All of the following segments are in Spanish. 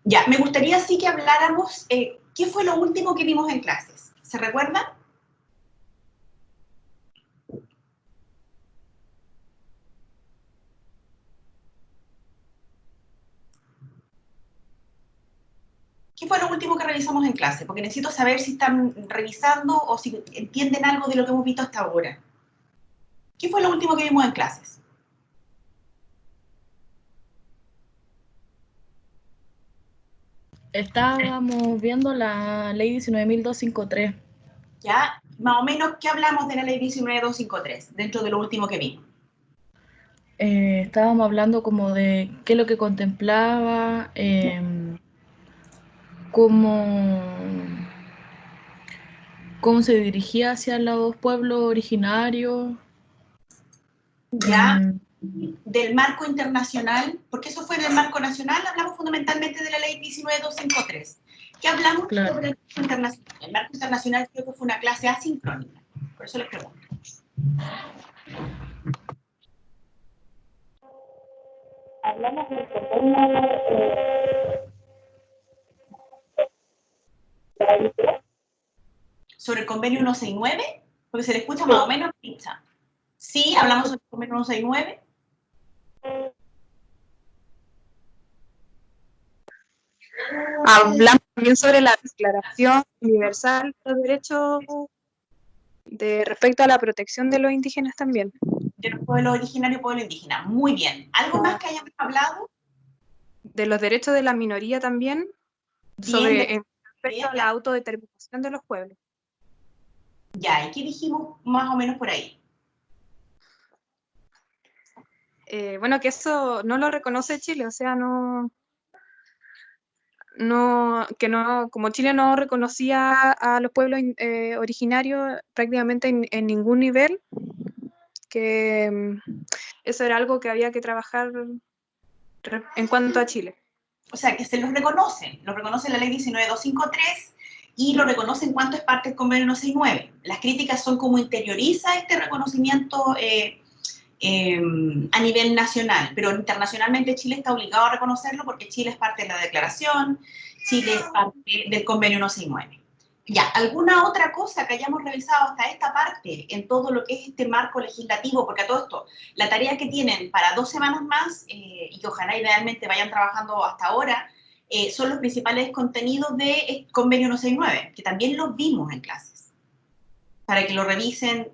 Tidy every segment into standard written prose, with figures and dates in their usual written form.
Ya, me gustaría sí que habláramos, ¿qué fue lo último que vimos en clases? ¿Se recuerdan? ¿Qué fue lo último que revisamos en clase? Porque necesito saber si están revisando o si entienden algo de lo que hemos visto hasta ahora. ¿Qué fue lo último que vimos en clases? Estábamos viendo la ley 19.253. Ya, más o menos, ¿qué hablamos de la ley 19253 dentro de lo último que vimos? Estábamos hablando como de qué es lo que contemplaba, cómo, cómo se dirigía hacia los pueblos originarios. Ya, del marco internacional, porque eso fue del marco nacional, hablamos fundamentalmente de la ley 19253. ¿Qué hablamos Claro. sobre el marco internacional? El marco internacional creo que fue una clase asincrónica, por eso les pregunto. Hablamos del sobre el convenio 169, porque se le escucha más o menos pincha. Sí, hablamos sobre el convenio 169. Hablamos también sobre la Declaración Universal de los Derechos respecto a la protección de los indígenas también. De los pueblos originarios y pueblos indígenas. Muy bien. ¿Algo más que hayamos hablado? De los derechos de la minoría también, Bien, respecto a la autodeterminación de los pueblos. Ya, ¿y qué dijimos más o menos por ahí? Bueno, que eso no lo reconoce Chile, o sea, como Chile no reconocía a los pueblos originarios prácticamente en ningún nivel, que eso era algo que había que trabajar en cuanto a Chile. O sea, que se los reconoce la ley 19253 y lo reconoce en cuanto es parte del convenio 169. Las críticas son cómo interioriza este reconocimiento a nivel nacional, pero internacionalmente Chile está obligado a reconocerlo porque Chile es parte de la declaración, Chile es parte del convenio 169. Ya, ¿alguna otra cosa que hayamos revisado hasta esta parte en todo lo que es este marco legislativo? Porque a todo esto, la tarea que tienen para 2 semanas más, y que ojalá idealmente vayan trabajando hasta ahora, son los principales contenidos del convenio 169, que también los vimos en clases, para que lo revisen,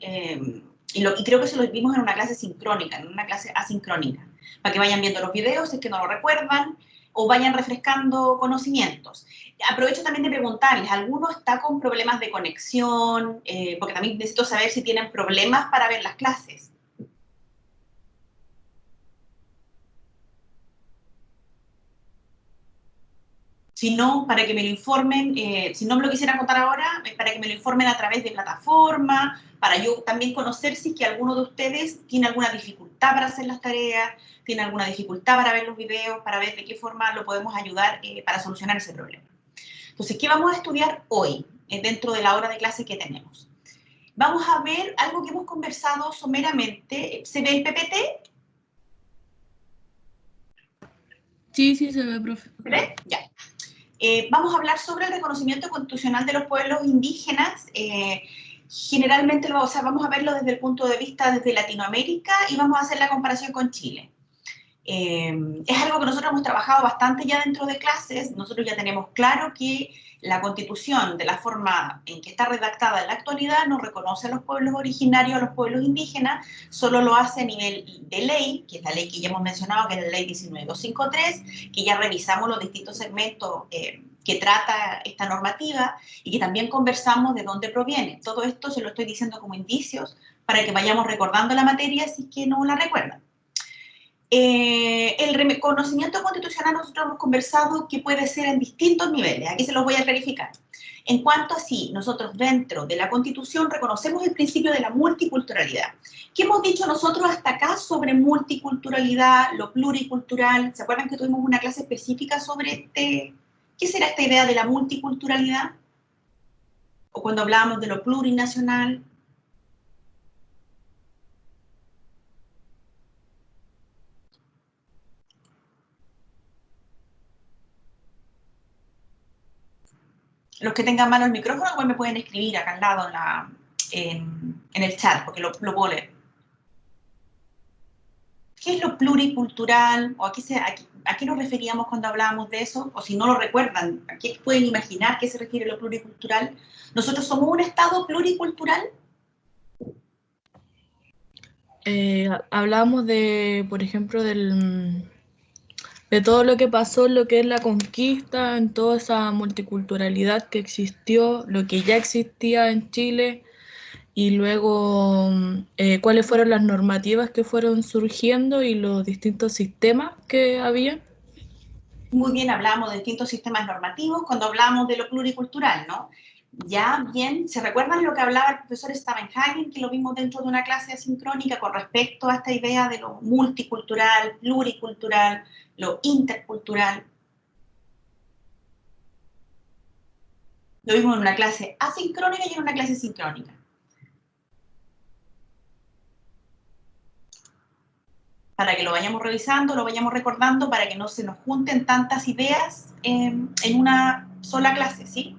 y creo que eso lo vimos en una clase sincrónica, en una clase asincrónica, para que vayan viendo los videos, si es que no lo recuerdan, o vayan refrescando conocimientos. Aprovecho también de preguntarles, ¿alguno está con problemas de conexión? Porque también necesito saber si tienen problemas para ver las clases. Si no, para que me lo informen, si no me lo quisieran contar ahora, para que me lo informen a través de plataforma, para yo también conocer si es que alguno de ustedes tiene alguna dificultad para hacer las tareas, tiene alguna dificultad para ver los videos, para ver de qué forma lo podemos ayudar para solucionar ese problema. Entonces, ¿qué vamos a estudiar hoy dentro de la hora de clase que tenemos? Vamos a ver algo que hemos conversado someramente. ¿Se ve el PPT? Sí, sí se ve, profe. ¿Se ve? Ya. Vamos a hablar sobre el reconocimiento constitucional de los pueblos indígenas. Generalmente, vamos a verlo desde el punto de vista desde Latinoamérica y vamos a hacer la comparación con Chile. Es algo que nosotros hemos trabajado bastante ya dentro de clases. Nosotros ya tenemos claro que la Constitución, de la forma en que está redactada en la actualidad, no reconoce a los pueblos originarios, a los pueblos indígenas, solo lo hace a nivel de ley, que es la ley que ya hemos mencionado, que es la ley 19253, que ya revisamos los distintos segmentos que trata esta normativa y que también conversamos de dónde proviene. Todo esto se lo estoy diciendo como indicios para que vayamos recordando la materia si es que no la recuerdan. El reconocimiento constitucional nosotros hemos conversado que puede ser en distintos niveles, aquí se los voy a clarificar. En cuanto a si nosotros dentro de la Constitución reconocemos el principio de la multiculturalidad. ¿Qué hemos dicho nosotros hasta acá sobre multiculturalidad, lo pluricultural? ¿Se acuerdan que tuvimos una clase específica sobre qué será esta idea de la multiculturalidad? O cuando hablábamos de lo plurinacional. Los que tengan mano el micrófono, igual me pueden escribir acá al lado en el chat, porque lo puedo leer. ¿Qué es lo pluricultural? ¿O a qué nos referíamos cuando hablábamos de eso? O si no lo recuerdan, ¿a qué pueden imaginar qué se refiere lo pluricultural? ¿Nosotros somos un Estado pluricultural? Hablamos de, por ejemplo, de todo lo que pasó, lo que es la conquista, en toda esa multiculturalidad que existió, lo que ya existía en Chile, y luego cuáles fueron las normativas que fueron surgiendo y los distintos sistemas que había. Muy bien, hablamos de distintos sistemas normativos cuando hablamos de lo pluricultural, ¿no? Ya bien, ¿se recuerdan lo que hablaba el profesor Stavenhagen, que lo vimos dentro de una clase asincrónica con respecto a esta idea de lo multicultural, pluricultural, lo intercultural? Lo vimos en una clase asincrónica y en una clase sincrónica. Para que lo vayamos revisando, lo vayamos recordando, para que no se nos junten tantas ideas en una sola clase, ¿sí?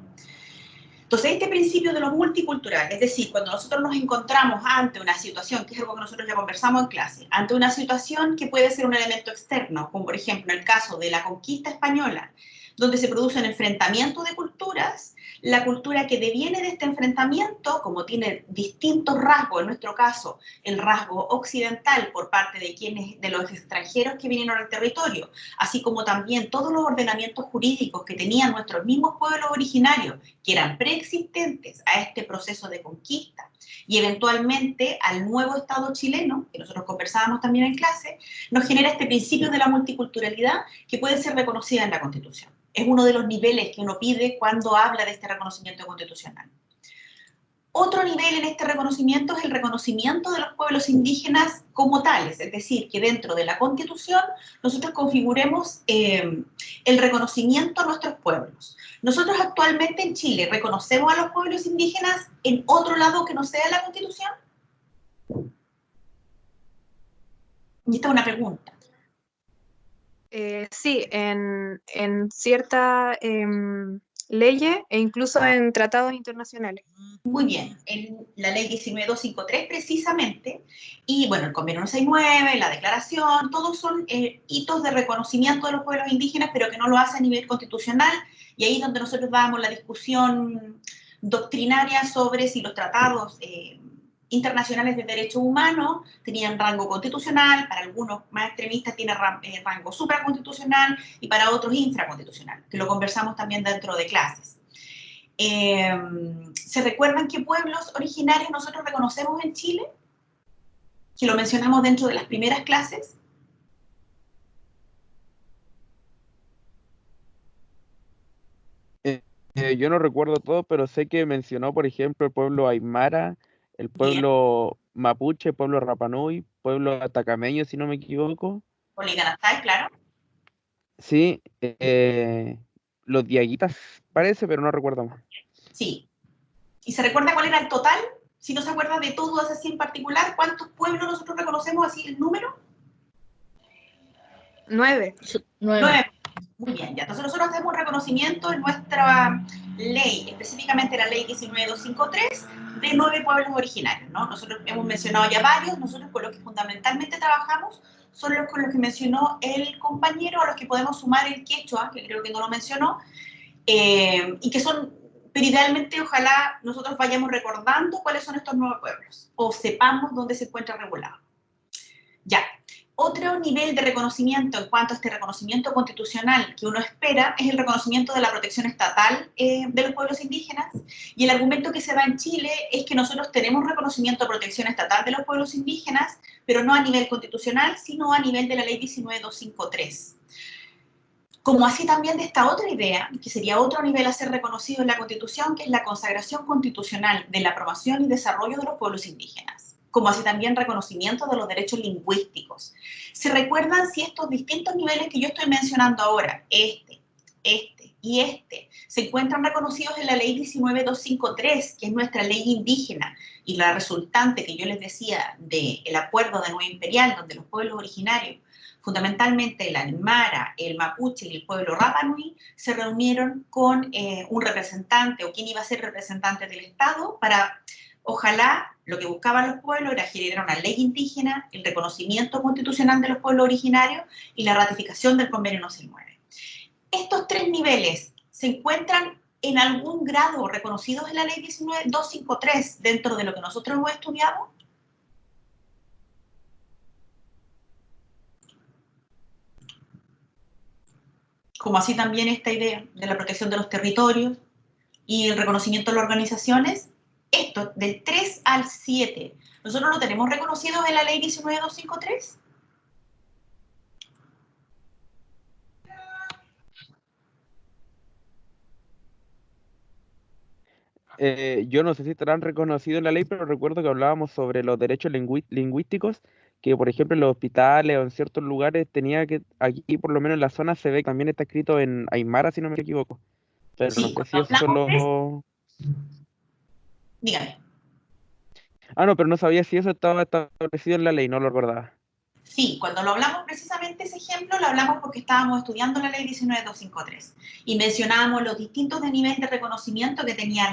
Entonces, este principio de lo multicultural, es decir, cuando nosotros nos encontramos ante una situación, que es algo que nosotros ya conversamos en clase, ante una situación que puede ser un elemento externo, como por ejemplo en el caso de la conquista española, donde se produce un enfrentamiento de culturas, la cultura que deviene de este enfrentamiento, como tiene distintos rasgos, en nuestro caso, el rasgo occidental por parte de los extranjeros que vinieron al territorio, así como también todos los ordenamientos jurídicos que tenían nuestros mismos pueblos originarios, que eran preexistentes a este proceso de conquista, y eventualmente al nuevo Estado chileno, que nosotros conversábamos también en clase, nos genera este principio de la multiculturalidad que puede ser reconocida en la Constitución. Es uno de los niveles que uno pide cuando habla de este reconocimiento constitucional. Otro nivel en este reconocimiento es el reconocimiento de los pueblos indígenas como tales, es decir, que dentro de la Constitución nosotros configuremos el reconocimiento a nuestros pueblos. Nosotros actualmente en Chile reconocemos a los pueblos indígenas en otro lado que no sea la Constitución. Y esta es una pregunta. Sí, en ciertas leyes e incluso en tratados internacionales. Muy bien, en la ley 19253 precisamente, y bueno, el convenio 169, la declaración, todos son hitos de reconocimiento de los pueblos indígenas, pero que no lo hace a nivel constitucional, y ahí es donde nosotros dábamos la discusión doctrinaria sobre si los tratados internacionales de derechos humanos tenían rango constitucional, para algunos más extremistas tiene rango supraconstitucional y para otros infraconstitucional, que lo conversamos también dentro de clases. ¿Se recuerdan qué pueblos originarios nosotros reconocemos en Chile? Que lo mencionamos dentro de las primeras clases. Yo no recuerdo todo, pero sé que mencionó, por ejemplo, el pueblo Aymara, el Bien, pueblo Mapuche, el pueblo Rapanui, pueblo Atacameño, si no me equivoco. Poliganastay, claro. Sí, los Diaguitas parece, pero no recuerdo más. Sí. ¿Y se recuerda cuál era el total? Si no se acuerda de todos así en particular, ¿cuántos pueblos nosotros reconocemos así el número? 9. 9. Muy bien, ya. Entonces nosotros hacemos un reconocimiento en nuestra ley, específicamente la ley 19253, de 9 pueblos originarios, ¿no? Nosotros hemos mencionado ya varios, nosotros con los que fundamentalmente trabajamos son los con los que mencionó el compañero, a los que podemos sumar el quechua, que creo que no lo mencionó, y que son, pero idealmente ojalá nosotros vayamos recordando cuáles son estos 9 pueblos, o sepamos dónde se encuentra regulado. Ya. Otro nivel de reconocimiento en cuanto a este reconocimiento constitucional que uno espera es el reconocimiento de la protección estatal de los pueblos indígenas, y el argumento que se da en Chile es que nosotros tenemos reconocimiento de protección estatal de los pueblos indígenas, pero no a nivel constitucional, sino a nivel de la ley 19253. Como así también de esta otra idea, que sería otro nivel a ser reconocido en la Constitución, que es la consagración constitucional de la aprobación y desarrollo de los pueblos indígenas, como así también reconocimiento de los derechos lingüísticos. ¿Se recuerdan si estos distintos niveles que yo estoy mencionando ahora, este y este, se encuentran reconocidos en la ley 19253, que es nuestra ley indígena, y la resultante que yo les decía del acuerdo de Nueva Imperial, donde los pueblos originarios fundamentalmente el Aymara, el Mapuche y el pueblo Rapa Nui, se reunieron con un representante o quien iba a ser representante del Estado para, ojalá, lo que buscaban los pueblos era generar una ley indígena, el reconocimiento constitucional de los pueblos originarios y la ratificación del Convenio 169. Estos tres niveles se encuentran en algún grado reconocidos en la Ley 253 dentro de lo que nosotros hemos estudiado. Como así también esta idea de la protección de los territorios y el reconocimiento de las organizaciones. Esto, del 3 al 7, ¿nosotros lo tenemos reconocido en la Ley 19253? Yo no sé si estarán reconocidos en la ley, pero recuerdo que hablábamos sobre los derechos lingüísticos, que por ejemplo en los hospitales o en ciertos lugares tenía que, aquí por lo menos en la zona se ve que también está escrito en Aymara, si no me equivoco. Pero no Sí, sé si cuando eso hablamos de eso, lo... dígame. Ah, no, pero no sabía si eso estaba establecido en la ley, no lo recordaba. Sí, cuando lo hablamos precisamente ese ejemplo, lo hablamos porque estábamos estudiando la ley 19253 y mencionábamos los distintos de nivel de reconocimiento que tenía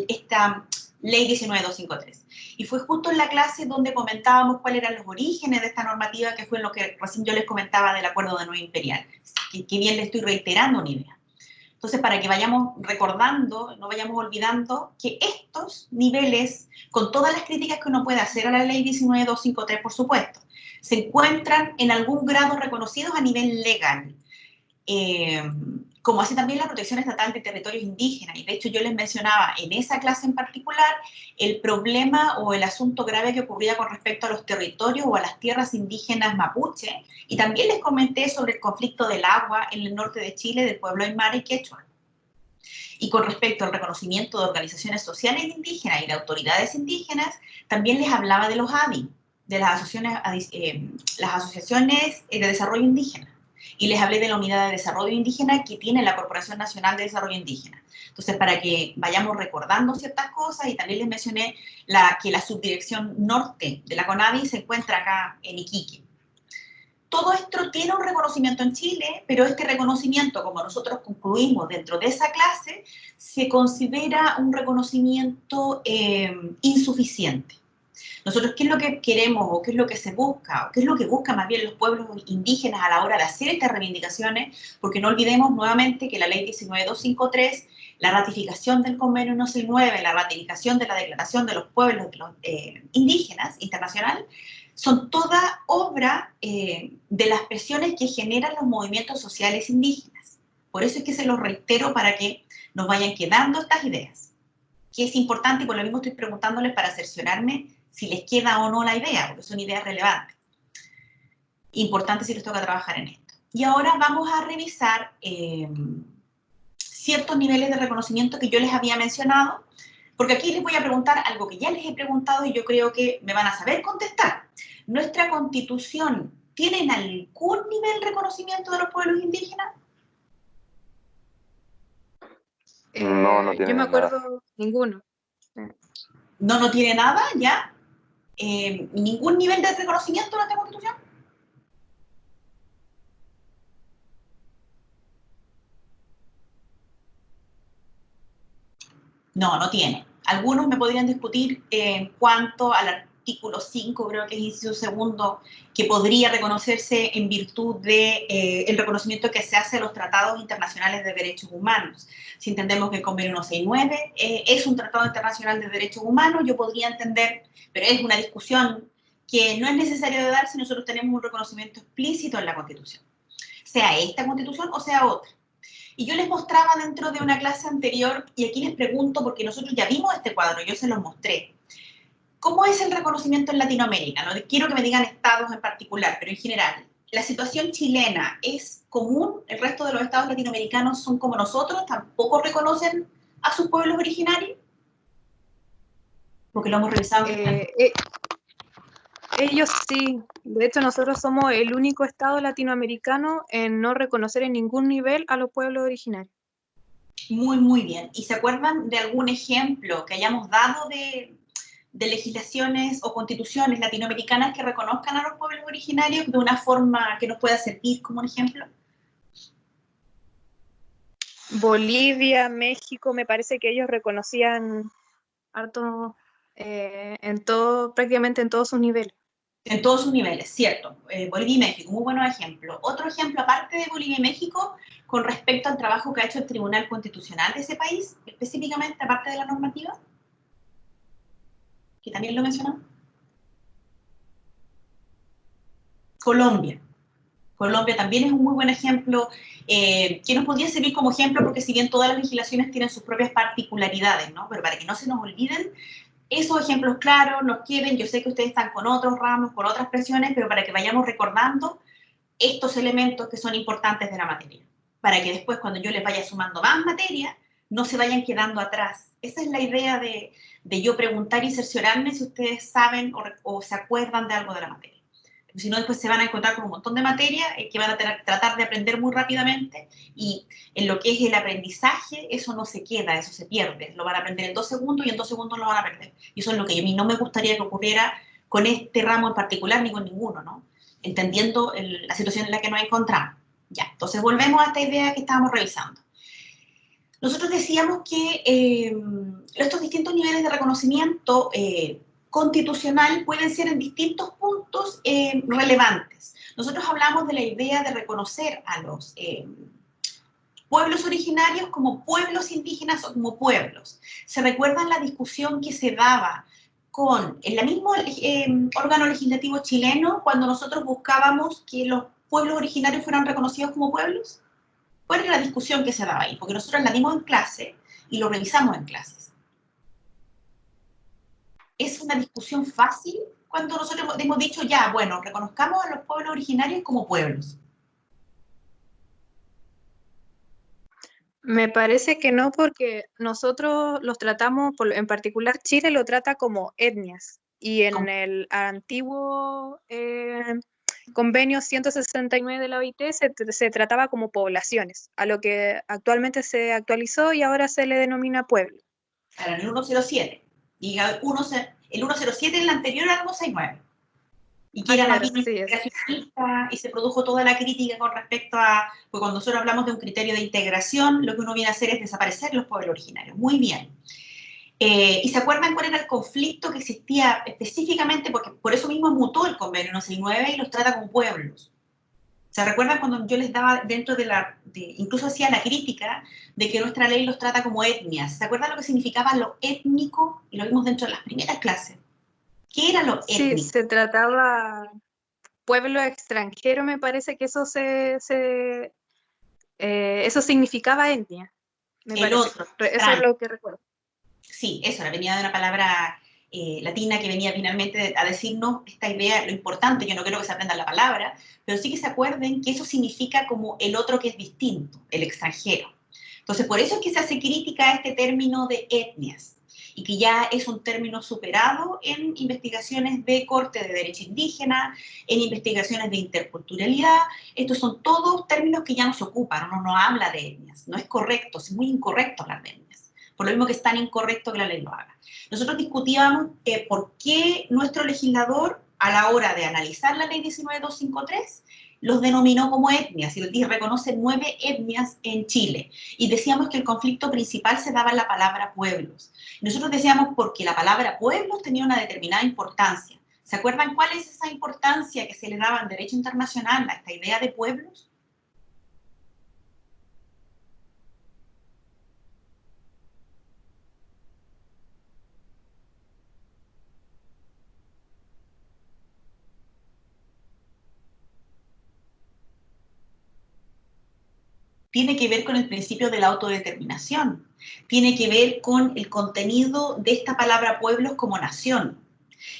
esta ley 19253. Y fue justo en la clase donde comentábamos cuáles eran los orígenes de esta normativa, que fue lo que recién yo les comentaba del Acuerdo de Nueva Imperial, que bien le estoy reiterando una idea. Entonces, para que vayamos recordando, no vayamos olvidando que estos niveles, con todas las críticas que uno puede hacer a la ley 19253, por supuesto, se encuentran en algún grado reconocidos a nivel legal, como así también la protección estatal de territorios indígenas. Y de hecho yo les mencionaba en esa clase en particular el problema o el asunto grave que ocurría con respecto a los territorios o a las tierras indígenas mapuche, y también les comenté sobre el conflicto del agua en el norte de Chile del pueblo aymara y quechua. Y con respecto al reconocimiento de organizaciones sociales indígenas y de autoridades indígenas, también les hablaba de los ADI, de las asociaciones de desarrollo indígena. Y les hablé de la unidad de desarrollo indígena que tiene la Corporación Nacional de Desarrollo Indígena. Entonces, para que vayamos recordando ciertas cosas, y también les mencioné que la subdirección norte de la CONADI se encuentra acá en Iquique. Todo esto tiene un reconocimiento en Chile, pero este reconocimiento, como nosotros concluimos dentro de esa clase, se considera un reconocimiento insuficiente. Nosotros, ¿qué es lo que queremos o qué es lo que se busca? O ¿qué es lo que buscan más bien los pueblos indígenas a la hora de hacer estas reivindicaciones? Porque no olvidemos nuevamente que la ley 19253, la ratificación del convenio 169, la ratificación de la declaración de los pueblos indígenas internacional, son toda obra de las presiones que generan los movimientos sociales indígenas. Por eso es que se los reitero para que nos vayan quedando estas ideas. Que es importante, y por lo mismo estoy preguntándoles para cerciorarme si les queda o no la idea, porque son ideas relevantes. Importante si les toca trabajar en esto. Y ahora vamos a revisar ciertos niveles de reconocimiento que yo les había mencionado, porque aquí les voy a preguntar algo que ya les he preguntado y yo creo que me van a saber contestar. ¿Nuestra Constitución tiene en algún nivel de reconocimiento de los pueblos indígenas? No tiene Yo me acuerdo nada. ninguno. No tiene nada, ¿ya? ¿Ningún nivel de reconocimiento de nuestra Constitución? No tiene. Algunos me podrían discutir en cuanto al artículo 5, creo que es inciso segundo, que podría reconocerse en virtud de el reconocimiento que se hace a los tratados internacionales de derechos humanos. Si entendemos que el convenio 169 es un tratado internacional de derechos humanos, yo podría entender, pero es una discusión que no es necesario de dar si nosotros tenemos un reconocimiento explícito en la Constitución, sea esta Constitución o sea otra. Y yo les mostraba dentro de una clase anterior, y aquí les pregunto, porque nosotros ya vimos este cuadro, yo se los mostré. ¿Cómo es el reconocimiento en Latinoamérica? No quiero que me digan estados en particular, pero en general. ¿La situación chilena es común? ¿El resto de los estados latinoamericanos son como nosotros? ¿Tampoco reconocen a sus pueblos originarios? Porque lo hemos revisado. Ellos sí. De hecho, nosotros somos el único estado latinoamericano en no reconocer en ningún nivel a los pueblos originarios. Muy bien. ¿Y se acuerdan de algún ejemplo que hayamos dado de de legislaciones o constituciones latinoamericanas que reconozcan a los pueblos originarios de una forma que nos pueda servir como un ejemplo? Bolivia, México, me parece que ellos reconocían harto prácticamente en todos sus niveles. En todos sus niveles, cierto. Bolivia y México, muy buenos ejemplos. Otro ejemplo, aparte de Bolivia y México, con respecto al trabajo que ha hecho el Tribunal Constitucional de ese país, específicamente, aparte de la normativa, que también lo mencionamos. Colombia. Colombia también es un muy buen ejemplo, que nos podría servir como ejemplo, porque si bien todas las legislaciones tienen sus propias particularidades, ¿no? Pero para que no se nos olviden, esos ejemplos claros nos queden. Yo sé que ustedes están con otros ramos, con otras presiones, pero para que vayamos recordando estos elementos que son importantes de la materia, para que después cuando yo les vaya sumando más materia, no se vayan quedando atrás. Esa es la idea de yo preguntar y cerciorarme si ustedes saben o se acuerdan de algo de la materia. Si no, después se van a encontrar con un montón de materia que van a tratar de aprender muy rápidamente, y en lo que es el aprendizaje, eso no se queda, eso se pierde. Lo van a aprender en 2 segundos y en 2 segundos lo van a perder. Y eso es lo que a mí no me gustaría que ocurriera con este ramo en particular, ni con ninguno, ¿no? Entendiendo la situación en la que nos encontramos. Ya, entonces volvemos a esta idea que estábamos revisando. Nosotros decíamos que estos distintos niveles de reconocimiento constitucional pueden ser en distintos puntos relevantes. Nosotros hablamos de la idea de reconocer a los pueblos originarios como pueblos indígenas o como pueblos. ¿Se recuerdan la discusión que se daba con el mismo órgano legislativo chileno cuando nosotros buscábamos que los pueblos originarios fueran reconocidos como pueblos? ¿Cuál era la discusión que se daba ahí? Porque nosotros la dimos en clase y lo revisamos en clases. ¿Es una discusión fácil cuando nosotros hemos dicho ya, bueno, reconozcamos a los pueblos originarios como pueblos? Me parece que no, porque nosotros los tratamos, en particular Chile lo trata como etnias, y en el antiguo convenio 169 de la OIT se trataba como poblaciones, a lo que actualmente se actualizó y ahora se le denomina pueblo. Era el 107. Y el 107 en el anterior era el 169. Y que era más bien integracionista, y se produjo toda la crítica con respecto a, pues cuando nosotros hablamos de un criterio de integración, lo que uno viene a hacer es desaparecer los pueblos originarios. Muy bien. ¿Y se acuerdan cuál era el conflicto que existía específicamente? Porque por eso mismo mutó el convenio 169 y los trata como pueblos. ¿Se recuerdan cuando yo les daba dentro incluso hacía la crítica de que nuestra ley los trata como etnias? ¿Se acuerdan lo que significaba lo étnico? Y lo vimos dentro de las primeras clases. ¿Qué era lo étnico? Sí, se trataba pueblo extranjero, me parece que eso eso significaba etnia. Eso es lo que recuerdo. Sí, eso, venía de una palabra latina que venía finalmente a decirnos esta idea, lo importante. Yo no quiero que se aprendan la palabra, pero sí que se acuerden que eso significa como el otro que es distinto, el extranjero. Entonces, por eso es que se hace crítica a este término de etnias, y que ya es un término superado en investigaciones de corte de derecho indígena, en investigaciones de interculturalidad. Estos son todos términos que ya no se ocupan, uno no habla de etnias, no es correcto, es muy incorrecto hablar de etnias, por lo mismo que es tan incorrecto que la ley lo haga. Nosotros discutíamos por qué nuestro legislador, a la hora de analizar la ley 19253, los denominó como etnias y reconoce 9 etnias en Chile. Y decíamos que el conflicto principal se daba en la palabra pueblos. Nosotros decíamos porque la palabra pueblos tenía una determinada importancia. ¿Se acuerdan cuál es esa importancia que se le daba en derecho internacional a esta idea de pueblos? Tiene que ver con el principio de la autodeterminación, tiene que ver con el contenido de esta palabra pueblos como nación.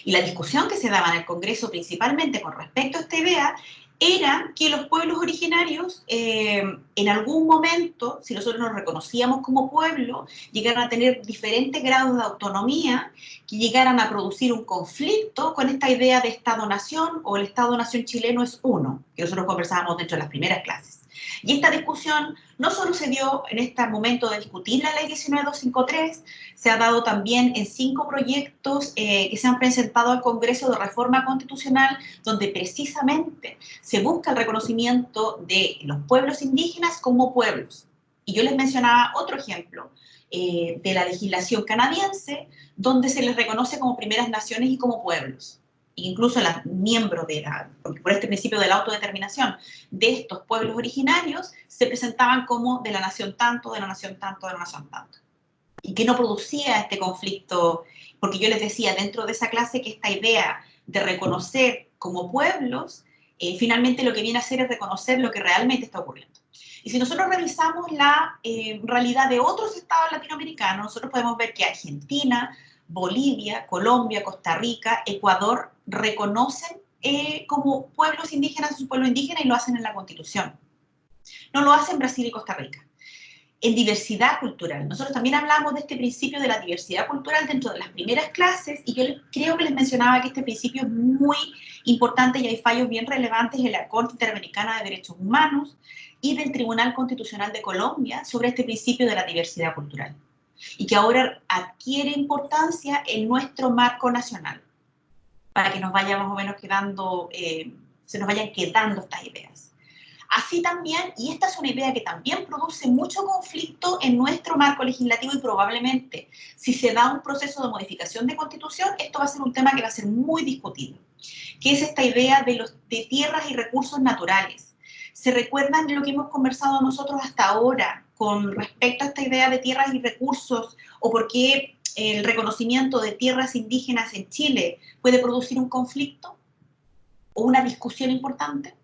Y la discusión que se daba en el Congreso principalmente con respecto a esta idea era que los pueblos originarios en algún momento, si nosotros nos reconocíamos como pueblo, llegaran a tener diferentes grados de autonomía que llegaran a producir un conflicto con esta idea de Estado-Nación, o el Estado-Nación chileno es uno, que nosotros conversábamos dentro de las primeras clases. Y esta discusión no solo se dio en este momento de discutir la ley 19253, se ha dado también en 5 proyectos que se han presentado al Congreso de Reforma Constitucional, donde precisamente se busca el reconocimiento de los pueblos indígenas como pueblos. Y yo les mencionaba otro ejemplo de la legislación canadiense, donde se les reconoce como primeras naciones y como pueblos. Incluso los miembros por este principio de la autodeterminación de estos pueblos originarios se presentaban como de la nación tanto, de la nación tanto, de la nación tanto. Y que no producía este conflicto, porque yo les decía dentro de esa clase que esta idea de reconocer como pueblos, finalmente lo que viene a hacer es reconocer lo que realmente está ocurriendo. Y si nosotros revisamos la realidad de otros estados latinoamericanos, nosotros podemos ver que Argentina, Bolivia, Colombia, Costa Rica, Ecuador reconocen como pueblos indígenas a su pueblo indígena y lo hacen en la Constitución. No lo hacen Brasil y Costa Rica. En diversidad cultural. Nosotros también hablamos de este principio de la diversidad cultural dentro de las primeras clases y yo creo que les mencionaba que este principio es muy importante y hay fallos bien relevantes en la Corte Interamericana de Derechos Humanos y del Tribunal Constitucional de Colombia sobre este principio de la diversidad cultural y que ahora adquiere importancia en nuestro marco nacional para que nos vaya más o menos quedando, se nos vayan quedando estas ideas. Así también, y esta es una idea que también produce mucho conflicto en nuestro marco legislativo y probablemente si se da un proceso de modificación de constitución, esto va a ser un tema que va a ser muy discutido, que es esta idea de tierras y recursos naturales. ¿Se recuerdan de lo que hemos conversado nosotros hasta ahora con respecto a esta idea de tierras y recursos o por qué el reconocimiento de tierras indígenas en Chile puede producir un conflicto o una discusión importante?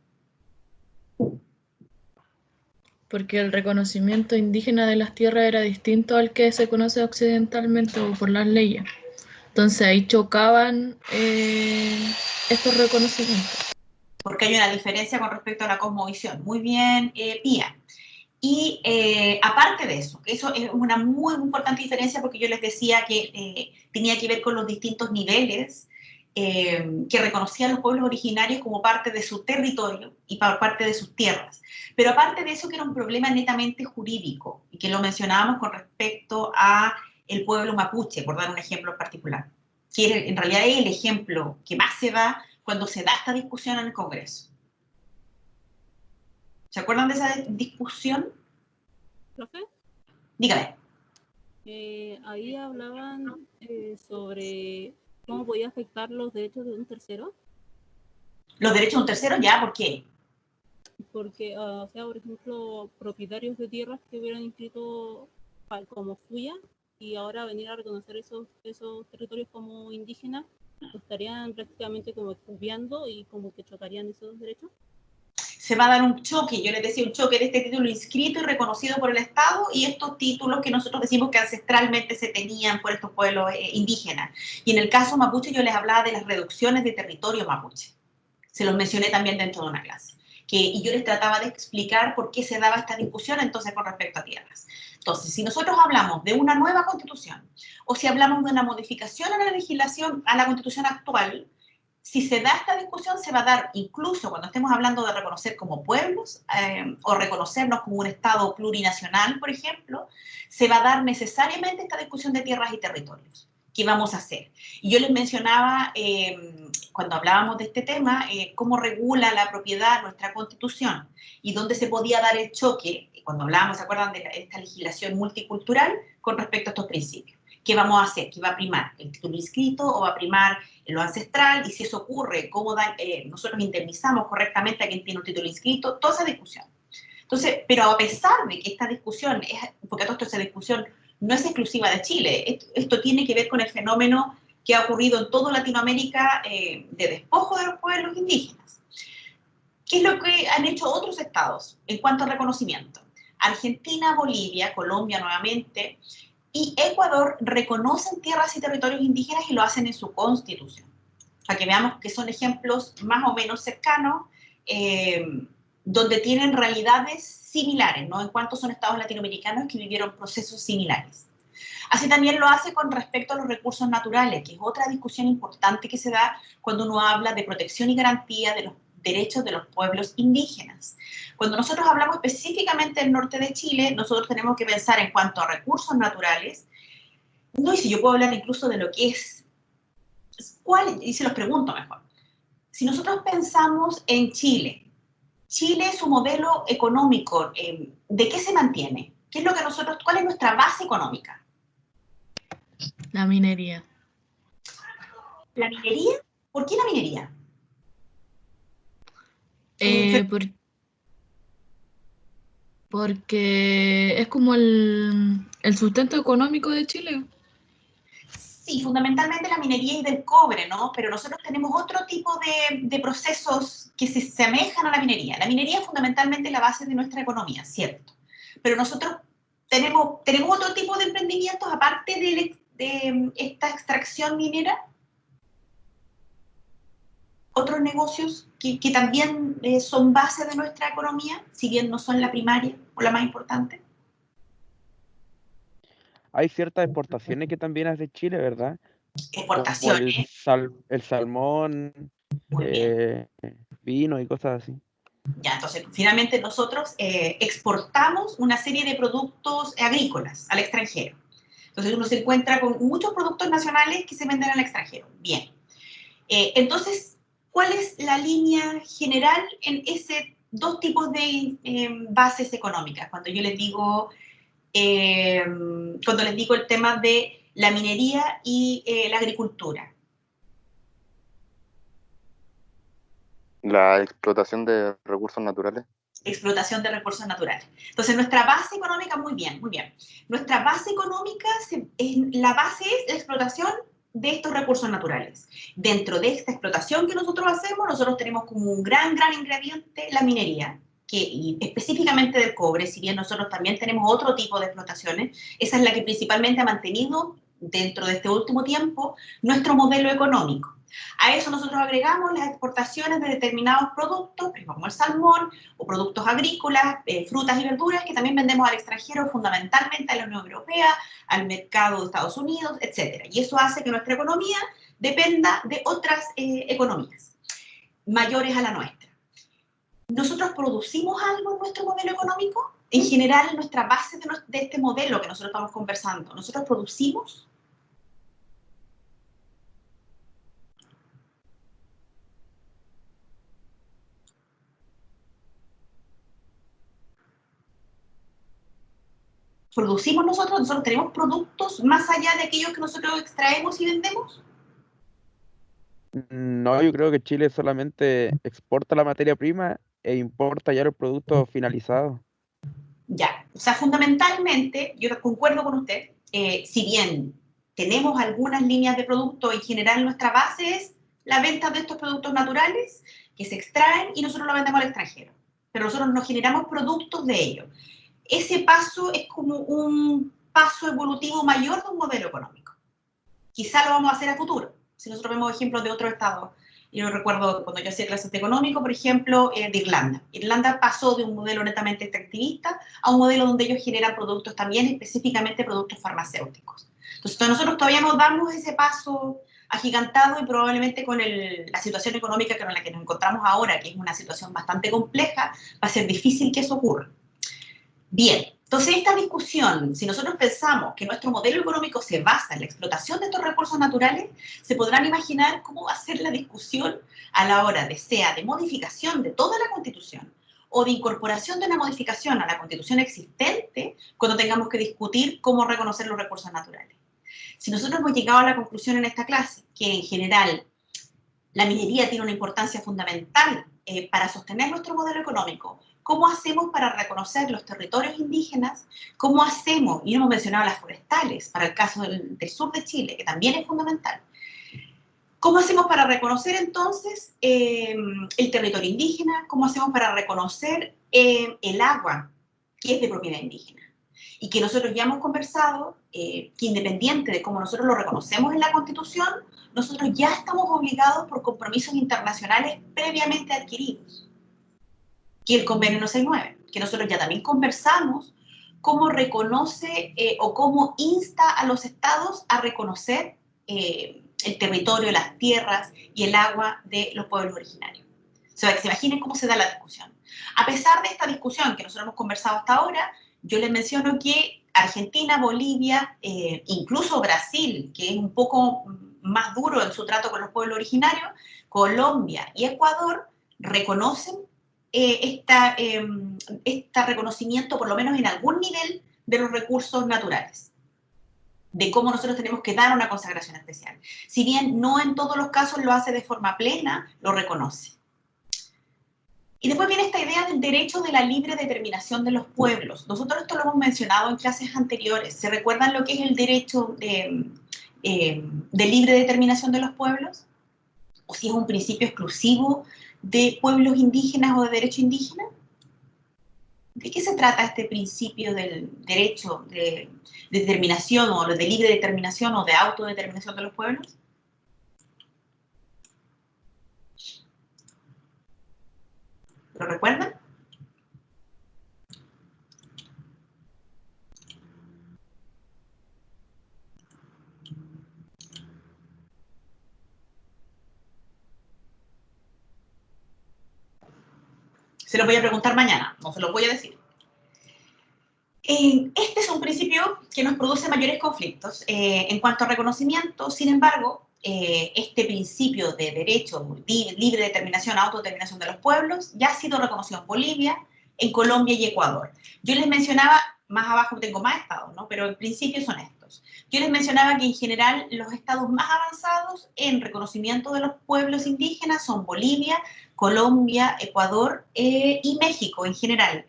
Porque el reconocimiento indígena de las tierras era distinto al que se conoce occidentalmente o por las leyes. Entonces ahí chocaban estos reconocimientos. Porque hay una diferencia con respecto a la cosmovisión. Muy bien, Pía. Y aparte de eso, eso es una muy importante diferencia porque yo les decía que tenía que ver con los distintos niveles que reconocían los pueblos originarios como parte de su territorio y parte de sus tierras. Pero aparte de eso, que era un problema netamente jurídico y que lo mencionábamos con respecto a el pueblo mapuche, por dar un ejemplo en particular, que en realidad es el ejemplo que más se da cuando se da esta discusión en el Congreso. ¿Se acuerdan de esa discusión? ¿Profe? Dígame. Ahí hablaban sobre cómo podía afectar los derechos de un tercero. ¿Los derechos de un tercero? ¿Ya? ¿Por qué? Porque, o sea, por ejemplo, propietarios de tierras que hubieran inscrito como suya y ahora venir a reconocer esos territorios como indígenas, estarían prácticamente como expropiando y como que chocarían esos derechos. Se va a dar un choque, yo les decía, un choque de este título inscrito y reconocido por el Estado y estos títulos que nosotros decimos que ancestralmente se tenían por estos pueblos indígenas. Y en el caso mapuche yo les hablaba de las reducciones de territorio mapuche. Se los mencioné también dentro de una clase. Y yo les trataba de explicar por qué se daba esta discusión entonces con respecto a tierras. Entonces, si nosotros hablamos de una nueva constitución o si hablamos de una modificación a la legislación, a la constitución actual, si se da esta discusión, se va a dar incluso cuando estemos hablando de reconocer como pueblos o reconocernos como un Estado plurinacional, por ejemplo, se va a dar necesariamente esta discusión de tierras y territorios. ¿Qué vamos a hacer? Y yo les mencionaba, cuando hablábamos de este tema, cómo regula la propiedad nuestra Constitución y dónde se podía dar el choque, cuando hablábamos, ¿se acuerdan de esta legislación multicultural con respecto a estos principios? ¿Qué vamos a hacer? ¿Qué va a primar? ¿El título inscrito o va a primar lo ancestral? Y si eso ocurre, ¿cómo nosotros indemnizamos correctamente a quien tiene un título inscrito? Toda esa discusión. Entonces, pero a pesar de que esta discusión, porque toda esta discusión no es exclusiva de Chile, esto tiene que ver con el fenómeno que ha ocurrido en toda Latinoamérica de despojo de los pueblos indígenas. ¿Qué es lo que han hecho otros estados en cuanto a reconocimiento? Argentina, Bolivia, Colombia nuevamente, y Ecuador reconocen tierras y territorios indígenas y lo hacen en su constitución. Para que veamos que son ejemplos más o menos cercanos, donde tienen realidades similares, ¿no? En cuanto son estados latinoamericanos que vivieron procesos similares. Así también lo hace con respecto a los recursos naturales, que es otra discusión importante que se da cuando uno habla de protección y garantía de los derechos de los pueblos indígenas. Cuando nosotros hablamos específicamente del norte de Chile, nosotros tenemos que pensar en cuanto a recursos naturales, no, y si yo puedo hablar incluso de lo que es, y se los pregunto mejor. Si nosotros pensamos en Chile, su modelo económico, ¿de qué se mantiene? ¿Qué es lo que cuál es nuestra base económica? La minería. ¿La minería? ¿Por qué la minería? Porque es como el sustento económico de Chile. Sí, fundamentalmente la minería y del cobre, ¿no? Pero nosotros tenemos otro tipo de procesos que se asemejan a la minería. La minería es fundamentalmente la base de nuestra economía, ¿cierto? Pero nosotros tenemos otro tipo de emprendimientos aparte de esta extracción minera. Otros negocios que también son base de nuestra economía, si bien no son la primaria o la más importante. Hay ciertas exportaciones que también hace Chile, ¿verdad? Como Exportaciones. el salmón, Muy bien. vino y cosas así. Ya, entonces, finalmente nosotros exportamos una serie de productos agrícolas al extranjero. Entonces uno se encuentra con muchos productos nacionales que se venden al extranjero. Bien. Entonces, ¿cuál es la línea general en ese dos tipos de bases económicas? Cuando yo les digo, el tema de la minería y la agricultura. La explotación de recursos naturales. Explotación de recursos naturales. Entonces, nuestra base económica, muy bien, muy bien. Nuestra base económica, la base es la explotación de estos recursos naturales. Dentro de esta explotación que nosotros hacemos, nosotros tenemos como un gran ingrediente la minería, y específicamente del cobre, si bien nosotros también tenemos otro tipo de explotaciones, esa es la que principalmente ha mantenido dentro de este último tiempo nuestro modelo económico. A eso nosotros agregamos las exportaciones de determinados productos, como el salmón, o productos agrícolas, frutas y verduras, que también vendemos al extranjero, fundamentalmente a la Unión Europea, al mercado de Estados Unidos, etc. Y eso hace que nuestra economía dependa de otras economías mayores a la nuestra. ¿Nosotros producimos algo en nuestro modelo económico? En general, nuestra base de este modelo que nosotros estamos conversando, ¿nosotros producimos? ¿Producimos nosotros? ¿Nosotros tenemos productos más allá de aquellos que nosotros extraemos y vendemos? No, yo creo que Chile solamente exporta la materia prima e importa ya los productos finalizados. Ya, o sea, fundamentalmente, yo concuerdo con usted, si bien tenemos algunas líneas de producto, en general nuestra base es la venta de estos productos naturales que se extraen y nosotros los vendemos al extranjero, pero nosotros no generamos productos de ellos. Ese paso es como un paso evolutivo mayor de un modelo económico. Quizá lo vamos a hacer a futuro, si nosotros vemos ejemplos de otros estados. Yo recuerdo cuando yo hacía clases de económico, por ejemplo, de Irlanda. Irlanda pasó de un modelo netamente extractivista a un modelo donde ellos generan productos también, específicamente productos farmacéuticos. Entonces, nosotros todavía nos damos ese paso agigantado y probablemente con la situación económica con la que nos encontramos ahora, que es una situación bastante compleja, va a ser difícil que eso ocurra. Bien, entonces esta discusión, si nosotros pensamos que nuestro modelo económico se basa en la explotación de estos recursos naturales, se podrán imaginar cómo va a ser la discusión a la hora de modificación de toda la Constitución o de incorporación de una modificación a la Constitución existente cuando tengamos que discutir cómo reconocer los recursos naturales. Si nosotros hemos llegado a la conclusión en esta clase que en general la minería tiene una importancia fundamental para sostener nuestro modelo económico, ¿cómo hacemos para reconocer los territorios indígenas? ¿Cómo hacemos? Y no hemos mencionado las forestales, para el caso del sur de Chile, que también es fundamental. ¿Cómo hacemos para reconocer entonces el territorio indígena? ¿Cómo hacemos para reconocer el agua que es de propiedad indígena? Y que nosotros ya hemos conversado, que independiente de cómo nosotros lo reconocemos en la Constitución, nosotros ya estamos obligados por compromisos internacionales previamente adquiridos. Y el convenio 169, que nosotros ya también conversamos cómo reconoce o cómo insta a los estados a reconocer el territorio, las tierras y el agua de los pueblos originarios. Se imaginen cómo se da la discusión. A pesar de esta discusión que nosotros hemos conversado hasta ahora, yo les menciono que Argentina, Bolivia, incluso Brasil, que es un poco más duro en su trato con los pueblos originarios, Colombia y Ecuador reconocen este reconocimiento, por lo menos en algún nivel, de los recursos naturales, de cómo nosotros tenemos que dar una consagración especial. Si bien no en todos los casos lo hace de forma plena, lo reconoce. Y después viene esta idea del derecho de la libre determinación de los pueblos. Nosotros esto lo hemos mencionado en clases anteriores. ¿Se recuerdan lo que es el derecho de libre determinación de los pueblos? ¿O si es un principio exclusivo de pueblos indígenas o de derecho indígena? ¿De qué se trata este principio del derecho de determinación o de libre determinación o de autodeterminación de los pueblos? ¿Lo recuerdan? Se los voy a preguntar mañana, no se los voy a decir. Este es un principio que nos produce mayores conflictos en cuanto a reconocimiento. Sin embargo, este principio de derecho, libre determinación, autodeterminación de los pueblos, ya ha sido reconocido en Bolivia, en Colombia y Ecuador. Yo les mencionaba, más abajo tengo más estados, ¿no? Pero en principio son estos. Yo les mencionaba que en general los estados más avanzados en reconocimiento de los pueblos indígenas son Bolivia, Colombia, Ecuador y México en general,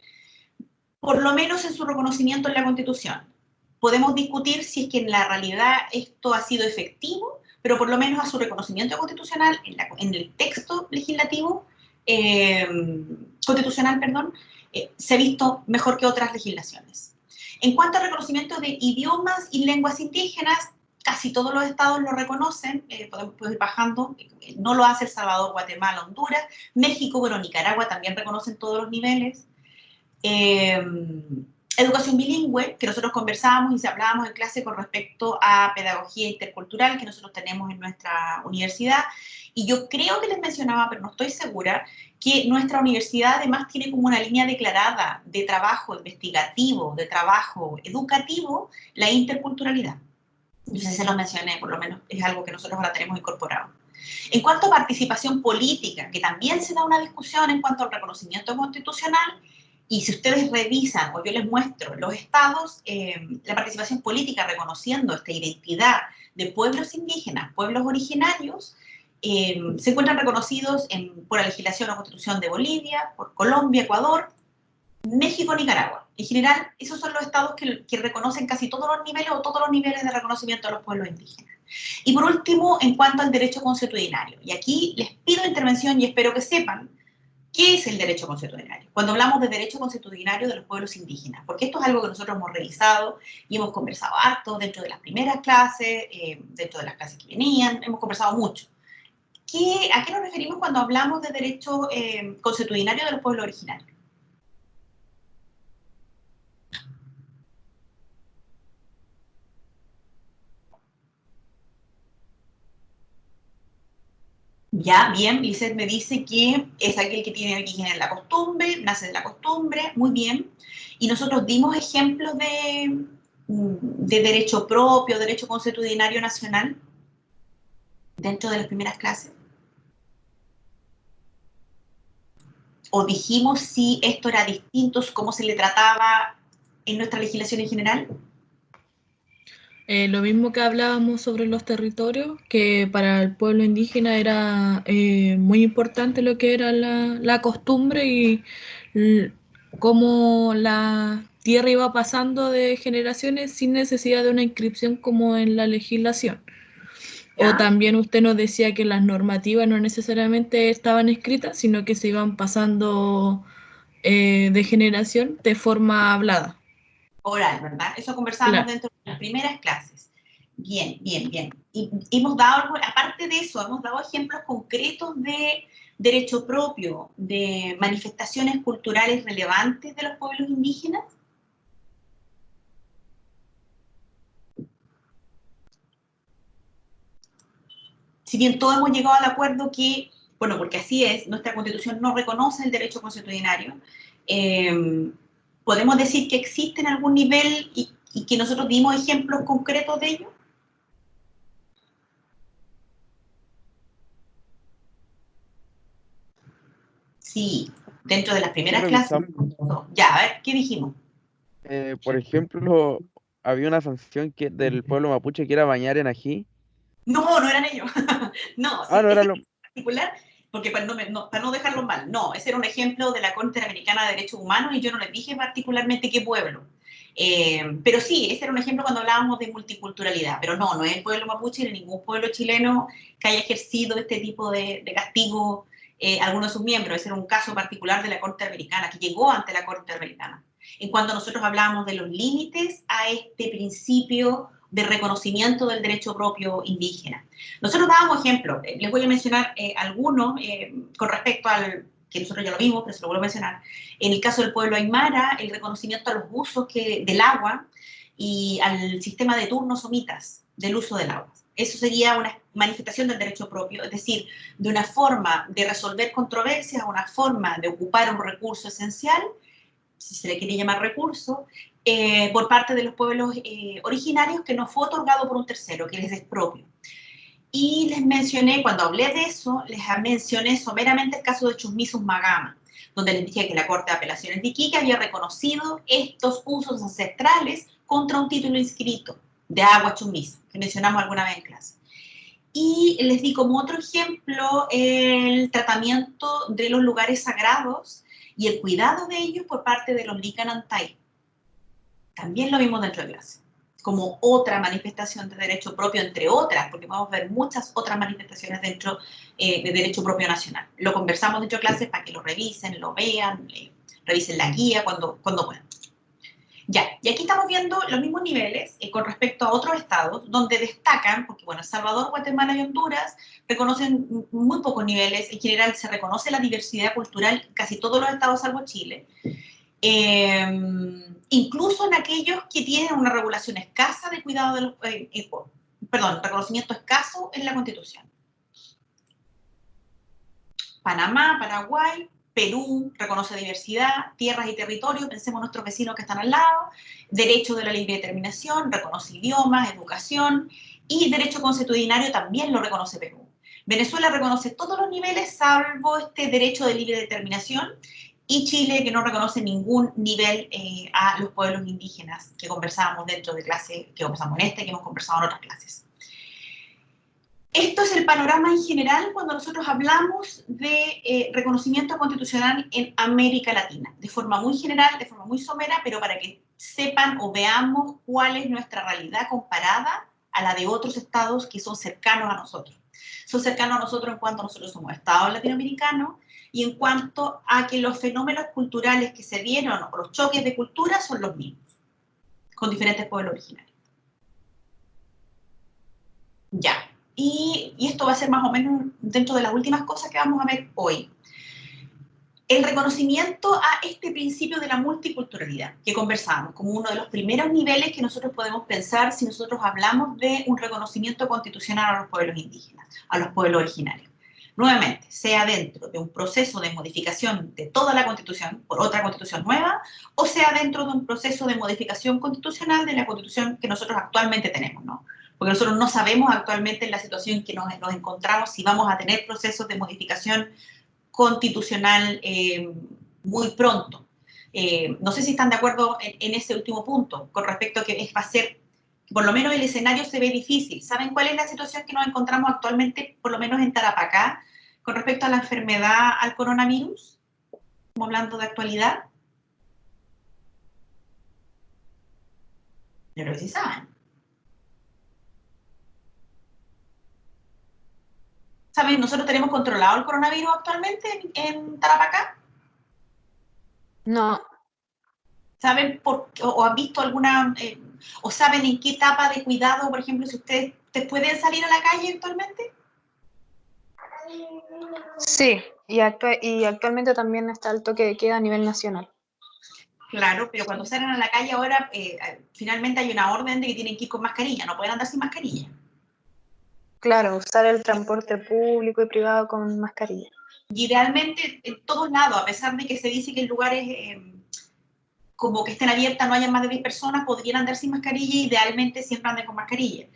por lo menos en su reconocimiento en la Constitución. Podemos discutir si es que en la realidad esto ha sido efectivo, pero por lo menos a su reconocimiento constitucional, en el texto legislativo, constitucional, perdón, se ha visto mejor que otras legislaciones. En cuanto al reconocimiento de idiomas y lenguas indígenas, casi todos los estados lo reconocen, podemos ir bajando, no lo hace El Salvador, Guatemala, Honduras, México, bueno, Nicaragua también reconocen todos los niveles. Educación bilingüe, que nosotros conversábamos y hablábamos en clase con respecto a pedagogía intercultural que nosotros tenemos en nuestra universidad, y yo creo que les mencionaba, pero no estoy segura, que nuestra universidad además tiene como una línea declarada de trabajo investigativo, de trabajo educativo, la interculturalidad. No sé si se lo mencioné, por lo menos es algo que nosotros ahora tenemos incorporado. En cuanto a participación política, que también se da una discusión en cuanto al reconocimiento constitucional, y si ustedes revisan o yo les muestro los estados, la participación política reconociendo esta identidad de pueblos indígenas, pueblos originarios, se encuentran reconocidos por la legislación o constitución de Bolivia, por Colombia, Ecuador, México, Nicaragua. En general, esos son los estados que reconocen casi todos los niveles o todos los niveles de reconocimiento de los pueblos indígenas. Y por último, en cuanto al derecho consuetudinario, y aquí les pido intervención y espero que sepan qué es el derecho consuetudinario. Cuando hablamos de derecho consuetudinario de los pueblos indígenas, porque esto es algo que nosotros hemos revisado y hemos conversado harto dentro de las primeras clases, dentro de las clases que venían, hemos conversado mucho. ¿A qué nos referimos cuando hablamos de derecho consuetudinario de los pueblos originarios? Ya, bien, Lizeth me dice que es aquel que tiene origen en la costumbre, nace de la costumbre, muy bien. Y nosotros dimos ejemplos de derecho propio, derecho consuetudinario nacional, dentro de las primeras clases. O dijimos si esto era distinto, cómo se le trataba en nuestra legislación en general. Lo mismo que hablábamos sobre los territorios, que para el pueblo indígena era muy importante lo que era la costumbre y cómo la tierra iba pasando de generaciones sin necesidad de una inscripción como en la legislación. ¿Ya? O también usted nos decía que las normativas no necesariamente estaban escritas, sino que se iban pasando de generación de forma hablada. Oral, ¿verdad? Eso conversábamos dentro de las primeras clases. Bien, bien, bien. Y hemos dado, aparte de eso, hemos dado ejemplos concretos de derecho propio, de manifestaciones culturales relevantes de los pueblos indígenas. Si bien todos hemos llegado al acuerdo que Bueno, porque así es, nuestra Constitución no reconoce el derecho consuetudinario. ¿Podemos decir que existe en algún nivel y que nosotros dimos ejemplos concretos de ello? Sí, dentro de las primeras clases. Ya, a ver, ¿qué dijimos? Por ejemplo, había una sanción del pueblo mapuche que era bañar en ají. No, no eran ellos. No, sí, No era lo... particular, porque para no dejarlo mal, no, ese era un ejemplo de la Corte Interamericana de Derechos Humanos y yo no les dije particularmente qué pueblo. Pero sí, ese era un ejemplo cuando hablábamos de multiculturalidad, pero no es el pueblo mapuche ni ningún pueblo chileno que haya ejercido este tipo de castigo alguno de sus miembros. Ese era un caso particular de la Corte Interamericana, que llegó ante la Corte Interamericana. En cuanto nosotros hablábamos de los límites a este principio de reconocimiento del derecho propio indígena. Nosotros dábamos ejemplos, les voy a mencionar algunos con respecto al que nosotros ya lo vimos, pero se lo vuelvo a mencionar. En el caso del pueblo aymara, el reconocimiento a los usos del agua y al sistema de turnos o mitas del uso del agua. Eso sería una manifestación del derecho propio, es decir, de una forma de resolver controversias, una forma de ocupar un recurso esencial, si se le quiere llamar recurso, por parte de los pueblos originarios que no fue otorgado por un tercero, que les es propio. Y les mencioné, cuando hablé de eso, les mencioné someramente el caso de Chusmisus Magama, donde les dije que la Corte de Apelaciones de Iquique había reconocido estos usos ancestrales contra un título inscrito de agua Chusmisu, que mencionamos alguna vez en clase. Y les di como otro ejemplo el tratamiento de los lugares sagrados y el cuidado de ellos por parte de los Licanantay. También lo vimos dentro de clase, como otra manifestación de derecho propio, entre otras, porque vamos a ver muchas otras manifestaciones dentro de derecho propio nacional. Lo conversamos dentro de clases para que lo revisen, lo vean, revisen la guía cuando puedan. Ya, y aquí estamos viendo los mismos niveles con respecto a otros estados, donde destacan, porque bueno, El Salvador, Guatemala y Honduras reconocen muy pocos niveles, en general se reconoce la diversidad cultural, casi todos los estados salvo Chile, incluso en aquellos que tienen una regulación escasa de cuidado de los, reconocimiento escaso en la Constitución. Panamá, Paraguay, Perú reconoce diversidad, tierras y territorios, pensemos en nuestros vecinos que están al lado, derecho de la libre determinación, reconoce idiomas, educación, y derecho consuetudinario también lo reconoce Perú. Venezuela reconoce todos los niveles salvo este derecho de libre determinación, y Chile, que no reconoce ningún nivel a los pueblos indígenas, que conversábamos dentro de clase, que conversamos en esta y que hemos conversado en otras clases. Esto es el panorama en general cuando nosotros hablamos de reconocimiento constitucional en América Latina, de forma muy general, de forma muy somera, pero para que sepan o veamos cuál es nuestra realidad comparada a la de otros estados que son cercanos a nosotros. Son cercanos a nosotros en cuanto nosotros somos estados latinoamericanos y en cuanto a que los fenómenos culturales que se dieron o los choques de cultura son los mismos, con diferentes pueblos originarios. Ya. Y esto va a ser más o menos dentro de las últimas cosas que vamos a ver hoy. El reconocimiento a este principio de la multiculturalidad que conversamos como uno de los primeros niveles que nosotros podemos pensar si nosotros hablamos de un reconocimiento constitucional a los pueblos indígenas, a los pueblos originarios. Nuevamente, sea dentro de un proceso de modificación de toda la Constitución por otra Constitución nueva, o sea dentro de un proceso de modificación constitucional de la Constitución que nosotros actualmente tenemos, ¿no? Porque nosotros no sabemos actualmente en la situación que nos encontramos si vamos a tener procesos de modificación constitucional muy pronto. No sé si están de acuerdo en ese último punto, con respecto a que va a ser, por lo menos el escenario se ve difícil. ¿Saben cuál es la situación que nos encontramos actualmente, por lo menos en Tarapacá, con respecto a la enfermedad al coronavirus? Estamos hablando de actualidad. Yo creo que sí saben. ¿Saben? ¿Nosotros tenemos controlado el coronavirus actualmente en Tarapacá? No. ¿Saben o han visto alguna, o saben en qué etapa de cuidado, por ejemplo, si ustedes pueden salir a la calle actualmente? Sí, y actualmente también está el toque de queda a nivel nacional. Claro, pero cuando salen a la calle ahora, finalmente hay una orden de que tienen que ir con mascarilla, no pueden andar sin mascarilla. Claro, usar el transporte público y privado con mascarilla. Y idealmente en todos lados, a pesar de que se dice que en lugares como que estén abiertas no haya más de 10 personas, podrían andar sin mascarilla, idealmente siempre anden con mascarilla.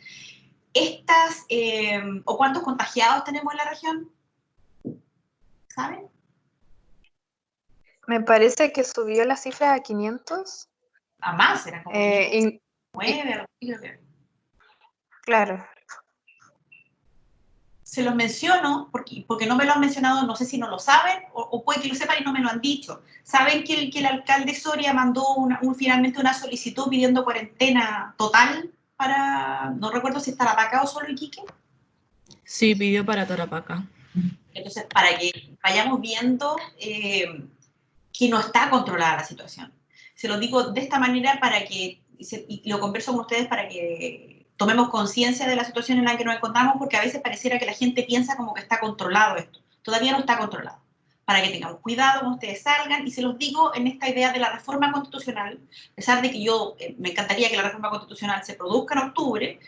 ¿O cuántos contagiados tenemos en la región? ¿Saben? Me parece que subió la cifra a 500. A más, eran como 9, creo que. Claro. Se los menciono porque no me lo han mencionado, no sé si no lo saben o puede que lo sepan y no me lo han dicho. Saben que el alcalde Soria mandó finalmente una solicitud pidiendo cuarentena total para, no recuerdo si es Tarapacá o solo Iquique. Sí, pidió para Tarapacá. Entonces, para que vayamos viendo que no está controlada la situación. Se lo digo de esta manera y lo converso con ustedes para que tomemos conciencia de la situación en la que nos encontramos, porque a veces pareciera que la gente piensa como que está controlado esto. Todavía no está controlado. Para que tengamos cuidado cuando ustedes salgan, y se los digo en esta idea de la reforma constitucional, a pesar de que yo me encantaría que la reforma constitucional se produzca en octubre,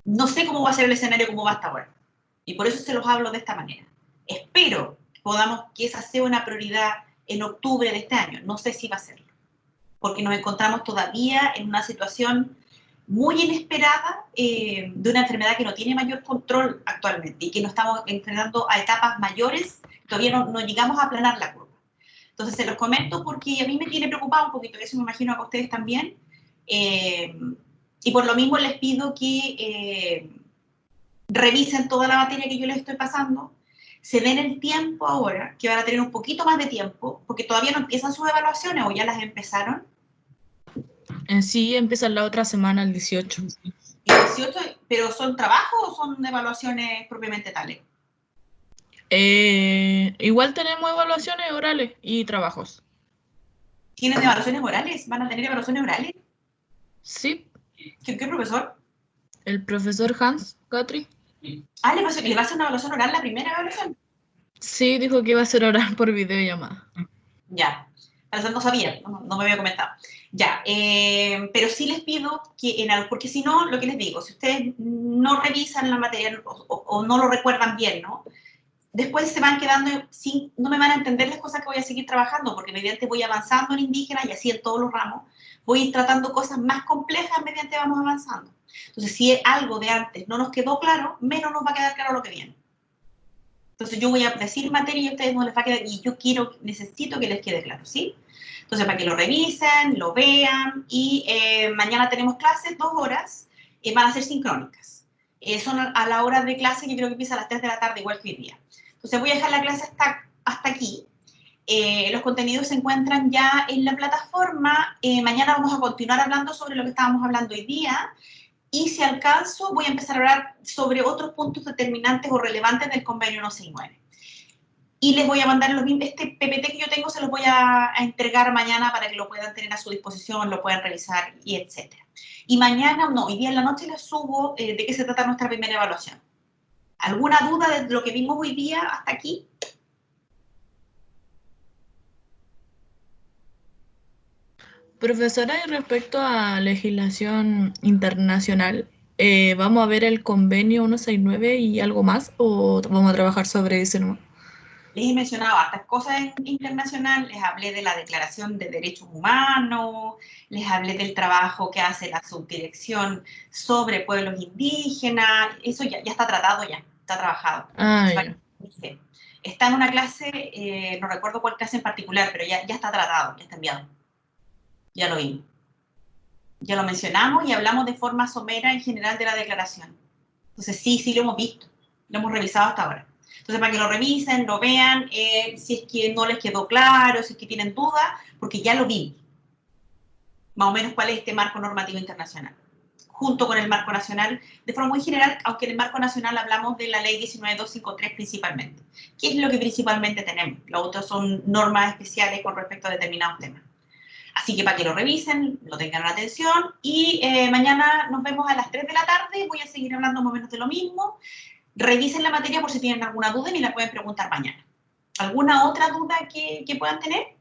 no sé cómo va a ser el escenario como va hasta ahora. Y por eso se los hablo de esta manera. Espero que esa sea una prioridad en octubre de este año. No sé si va a serlo, porque nos encontramos todavía en una situación muy inesperada de una enfermedad que no tiene mayor control actualmente y que nos estamos enfrentando a etapas mayores, todavía no llegamos a aplanar la curva. Entonces se los comento porque a mí me tiene preocupado un poquito, eso me imagino a ustedes también, y por lo mismo les pido que revisen toda la materia que yo les estoy pasando, se den el tiempo ahora, que van a tener un poquito más de tiempo, porque todavía no empiezan sus evaluaciones o ya las empezaron. En sí empiezan la otra semana, el 18. ¿El 18? ¿Pero son trabajos o son evaluaciones propiamente tales? Igual tenemos evaluaciones orales y trabajos. ¿Tienen evaluaciones orales? ¿Van a tener evaluaciones orales? Sí. ¿Qué profesor? El profesor Hans Guthrie. Ah, ¿le va a hacer una evaluación oral la primera evaluación? Sí, dijo que iba a ser oral por videollamada. Ya, no sabía, no me había comentado. Ya, pero sí les pido que, porque si no, lo que les digo, si ustedes no revisan la materia o no lo recuerdan bien, ¿no? Después se van quedando no me van a entender las cosas que voy a seguir trabajando, porque mediante voy avanzando en indígena y así en todos los ramos, voy a ir tratando cosas más complejas mediante vamos avanzando. Entonces, si algo de antes no nos quedó claro, menos nos va a quedar claro lo que viene. Entonces, yo voy a decir materia y a ustedes no les va a quedar, y yo necesito que les quede claro, ¿sí? Entonces, para que lo revisen, lo vean, y mañana tenemos clases, 2 horas, van a ser sincrónicas. Son a la hora de clase, que creo que empieza a las 3 de la tarde, igual que hoy día. Entonces voy a dejar la clase hasta aquí. Los contenidos se encuentran ya en la plataforma. Mañana vamos a continuar hablando sobre lo que estábamos hablando hoy día. Y si alcanzo, voy a empezar a hablar sobre otros puntos determinantes o relevantes del convenio 169. Y les voy a mandar este PPT que yo tengo, se los voy a entregar mañana para que lo puedan tener a su disposición, lo puedan revisar y etcétera. Y mañana, hoy día en la noche les subo de qué se trata nuestra primera evaluación. ¿Alguna duda de lo que vimos hoy día hasta aquí? Profesora, y respecto a legislación internacional, ¿vamos a ver el convenio 169 y algo más o vamos a trabajar sobre ese nomás? Les he mencionado hartas cosas internacionales, les hablé de la Declaración de Derechos Humanos, les hablé del trabajo que hace la subdirección sobre pueblos indígenas, eso ya está tratado, ya está trabajado. Ah, ya. Está en una clase, no recuerdo cuál clase en particular, pero ya está tratado, ya está enviado. Ya lo vimos. Ya lo mencionamos y hablamos de forma somera en general de la declaración. Entonces sí lo hemos visto, lo hemos revisado hasta ahora. Entonces para que lo revisen, lo vean, si es que no les quedó claro, si es que tienen dudas, porque ya lo vimos. Más o menos cuál es este marco normativo internacional. Junto con el marco nacional, de forma muy general, aunque en el marco nacional hablamos de la ley 19253 principalmente. ¿Qué es lo que principalmente tenemos? Los otros son normas especiales con respecto a determinados temas. Así que para que lo revisen, lo tengan en atención y mañana nos vemos a las 3 de la tarde. Voy a seguir hablando más o menos de lo mismo. Revisen la materia por si tienen alguna duda y me la pueden preguntar mañana. ¿Alguna otra duda que puedan tener?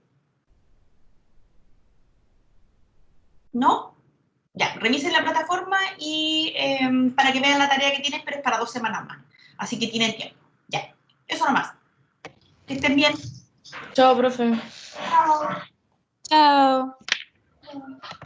¿No? Ya, revisen la plataforma y para que vean la tarea que tienen, pero es para 2 semanas más. Así que tienen tiempo. Ya, eso nomás. Que estén bien. Chao, profe. Chao. Chao. Chao.